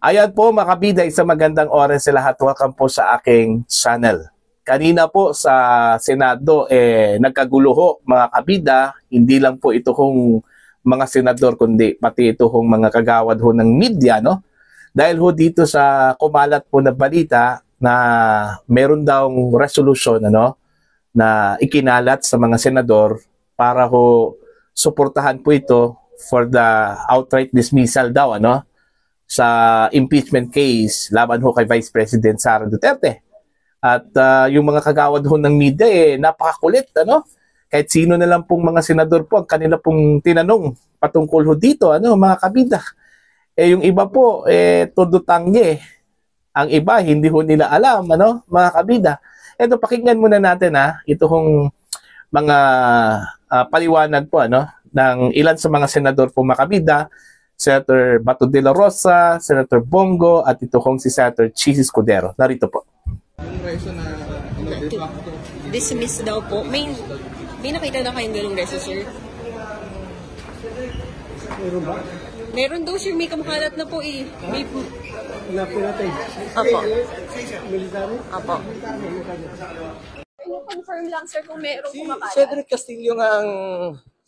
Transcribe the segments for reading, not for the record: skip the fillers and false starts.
Ayan po mga kabida, isang magandang oras sa lahat. Welcome po sa aking channel. Kanina po sa Senado, nagkagulo ho mga kabida. Hindi lang po ito hong mga senador, kundi pati ito hong mga kagawad ho ng media, no? Dahil ho dito sa kumalat po na balita na meron daw resolution, ano, na ikinalat sa mga senador para ho suportahan po ito for the outright dismissal daw, ano, sa impeachment case laban ho kay Vice President Sara Duterte. At yung mga kagawad ho ng media napakakulit, ano? Kahit sino na lang pong mga senador po ang kanila pong tinanong patungkol ho dito, ano, mga kabida. Yung iba po todo tangge. Ang iba hindi ho nila alam, ano, mga kabida. Ito, pakinggan muna natin ito hong mga paliwanag po, ano, ng ilan sa mga senador po mga kabida. Senator Bato de la Rosa, Senator Bongo, at ito kong si Senator Chis Escudero. Narito po. Dismiss daw po. May nakita na kayong ganung reso, sir? Meron ba? Meron daw, sir. May kamakalat na po eh. May... Napinatay. Apo. Military? Apo. Confirm lang, sir, kung meron kumakalat. Cedric Castillo nga ang...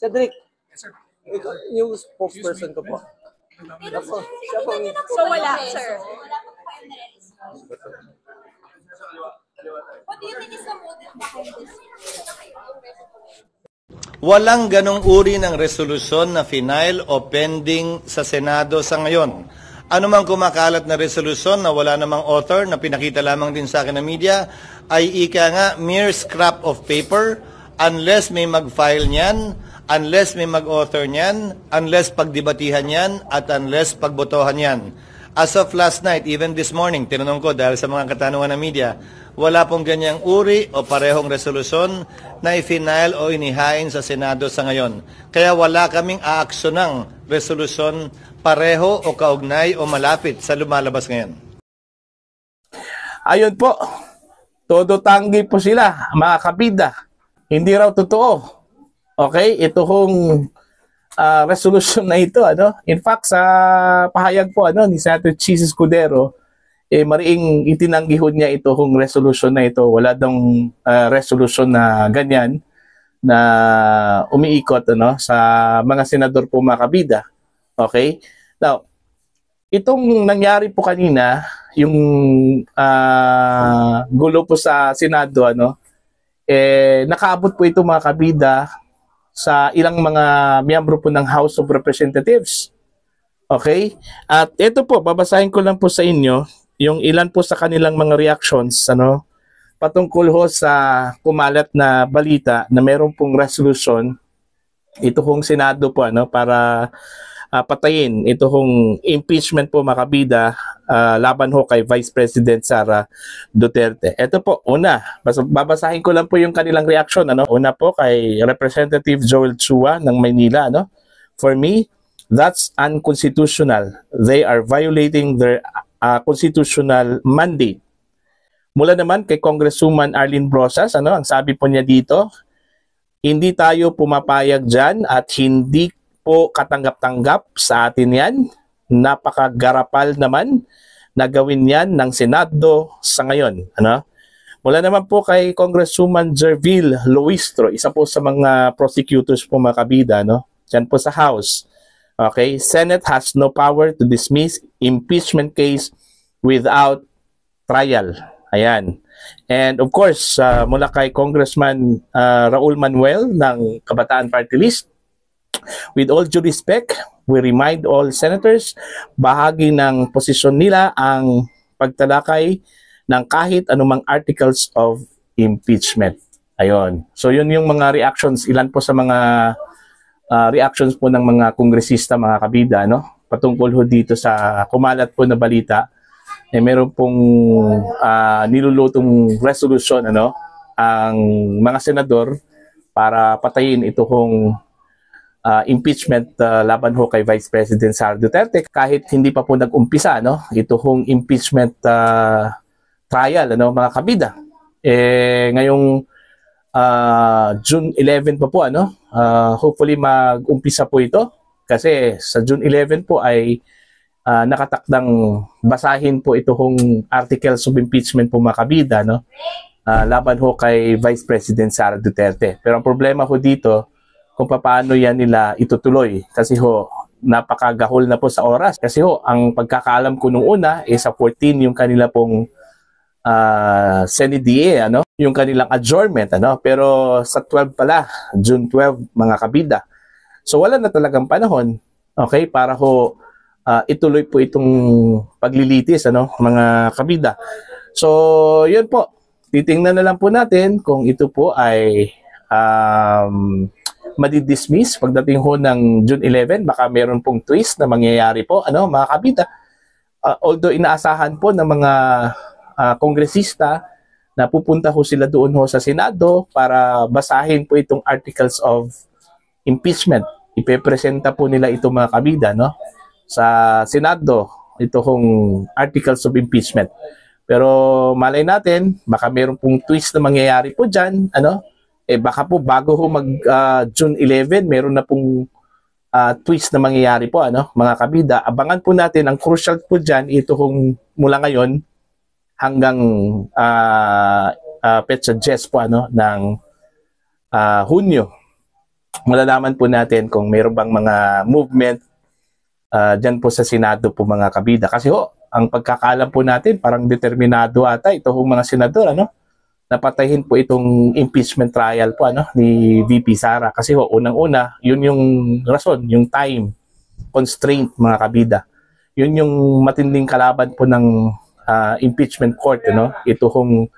Cedric, yung spokesperson ko po. So wala, sir. What do you think is the motive behind this? Walang ganong uri ng resolusyon na final o pending sa Senado sa ngayon. Ano mang kumakalat na resolusyon na wala namang author na pinakita lamang din sa akin ng media ay ika nga mere scrap of paper unless may mag-file niyan, unless may mag-author niyan, unless pagdebatihan niyan, at unless pagbotohan niyan. As of last night, even this morning, tinanong ko dahil sa mga katanungan ng media, wala pong ganyang uri o parehong resolusyon na i-final o inihain sa Senado sa ngayon. Kaya wala kaming aaksonang resolusyon pareho o kaugnay o malapit sa lumalabas ngayon. Ayun po, todo tanggi po sila, mga kabida. Hindi raw totoo. Okay, ito hong resolution na ito, ano? In fact, sa pahayag po, ano, ni Senator Chis Escudero, mariing itinanggi ho niya ito hong resolution na ito. Wala daw resolution na ganyan na umiikot, ano, sa mga senador po mga kabida. Okay? Now, itong nangyari po kanina, yung gulo po sa Senado, ano, nakaabot po ito mga kabida sa ilang mga miyembro po ng House of Representatives. Okay? At ito po, babasahin ko lang po sa inyo yung ilan po sa kanilang mga reactions, ano, patungkol ho sa kumalat na balita na meron pong resolution ito hong Senado po, ano, para patayin ito hong impeachment po mga kabida laban ho kay Vice President Sara Duterte. Ito po, una, babasahin ko lang po yung kanilang reaction, ano. Una po kay Representative Joel Chua ng Maynila, ano. For me, that's unconstitutional. They are violating their constitutional mandate. Mula naman kay Congresswoman Arlene Brosas, ano, ang sabi po niya dito, hindi tayo pumapayag dyan at hindi po katanggap-tanggap sa atin yan. Napakagarapal naman na gawin yan ng Senado sa ngayon. Ano? Mula naman po kay Congresswoman Jervil Luistro, isa po sa mga prosecutors po mga kabida, no? Diyan po sa House. Okay, Senate has no power to dismiss impeachment case without trial. Ayan. And of course, mula kay Congressman Raul Manuel ng Kabataan Party List, with all due respect, we remind all senators, bahagi ng posisyon nila ang pagtalakay ng kahit anumang articles of impeachment. Ayun. So yun yung mga reactions, ilan po sa mga reactions po ng mga kongresista, mga kabida, no? Patungkol ho dito sa kumalat po na balita, meron pong nilulutong resolution, ano, ang mga senador para patayin ito hong impeachment laban ho kay Vice President Sara Duterte kahit hindi pa po nag-umpisa, no, ito hong impeachment trial, ano, mga kabida. Ngayong June 11 pa po, ano, hopefully mag-umpisa po ito kasi sa June 11 po ay nakatakdang basahin po itong articles of impeachment po mga kabida, no? Laban ho kay Vice President Sara Duterte. Pero ang problema ho dito, kung paano yan nila itutuloy. Kasi ho, napakagahol na po sa oras. Kasi ho, ang pagkakaalam ko nung una, sa 14 yung kanila pong Senate DA, ano? Yung kanilang adjournment, ano? Pero sa 12 pala, June 12, mga kabida. So wala na talagang panahon, okay, para ho ituloy po itong paglilitis, ano, mga kabida. So, yun po. Titingnan na lang po natin kung ito po ay madidismiss pagdating ho ng June 11. Baka meron pong twist na mangyayari po, ano, mga kabida. Although inaasahan po ng mga kongresista na pupunta ho sila doon ho sa Senado para basahin po itong articles of impeachment. Ipepresenta po nila ito mga kabida, no, sa Senado, ito hong articles of impeachment. Pero malay natin, baka meron pong twist na mangyayari po dyan, ano, baka po bago ho mag June 11, meron na pong twist na mangyayari po, ano, mga kabida. Abangan po natin, ang crucial po dyan, ito hong mula ngayon hanggang petsa 10 po, ano, ng Hunyo. Malalaman po natin kung meron bang mga movement dyan po sa Senado po mga kabida. Kasi ho, ang pagkakaalam po natin, parang determinado ata ito hong mga senador, ano, napatayin po itong impeachment trial po, ano, ni VP Sara. Kasi ho, unang-una, yun yung rason, yung time constraint mga kabida. Yun yung matinding kalaban po ng impeachment court, ano, ito hong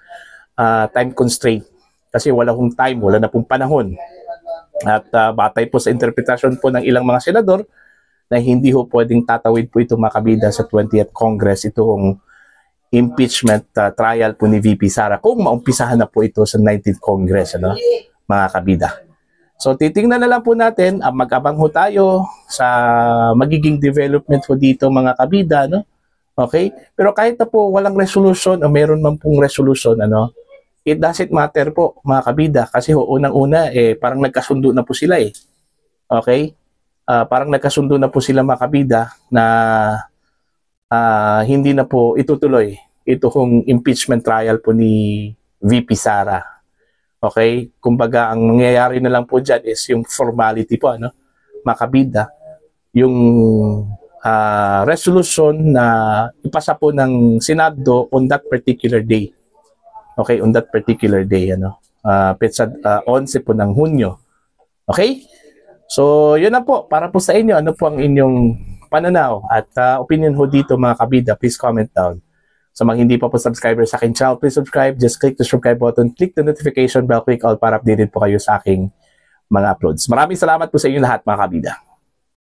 time constraint. Kasi wala hong time, wala na pong panahon. At batay po sa interpretasyon po ng ilang mga senador, na hindi ho pwedeng tatawid po ito mga kabida sa 20th Congress itong impeachment trial po ni VP Sara kung maumpisahan na po ito sa 19th Congress, ano, mga kabida. So titingnan na lang po natin, mag-abang ho tayo sa magiging development po dito mga kabida, no? Okay? Pero kahit na po walang resolution o meron man pong resolution, ano, it doesn't matter po mga kabida kasi ho unang-una parang nagkasundo na po sila Okay? Parang nagkasundo na po sila mga kabida na hindi na po itutuloy ito kong impeachment trial po ni VP Sara. Okay? Kumbaga, ang mangyayari na lang po dyan is yung formality po, ano, mga kabida. Yung resolution na ipasa po ng Senado on that particular day. Okay? On that particular day, ano. Petsa 11 po ng Hunyo. Okay? So, yun na po. Para po sa inyo, ano po ang inyong pananaw at opinion ho dito mga kabida, please comment down. Sa mga hindi pa po subscriber sa aking channel, please subscribe. Just click the subscribe button, click the notification bell, click all para updated po kayo sa aking mga uploads. Maraming salamat po sa inyo lahat mga kabida.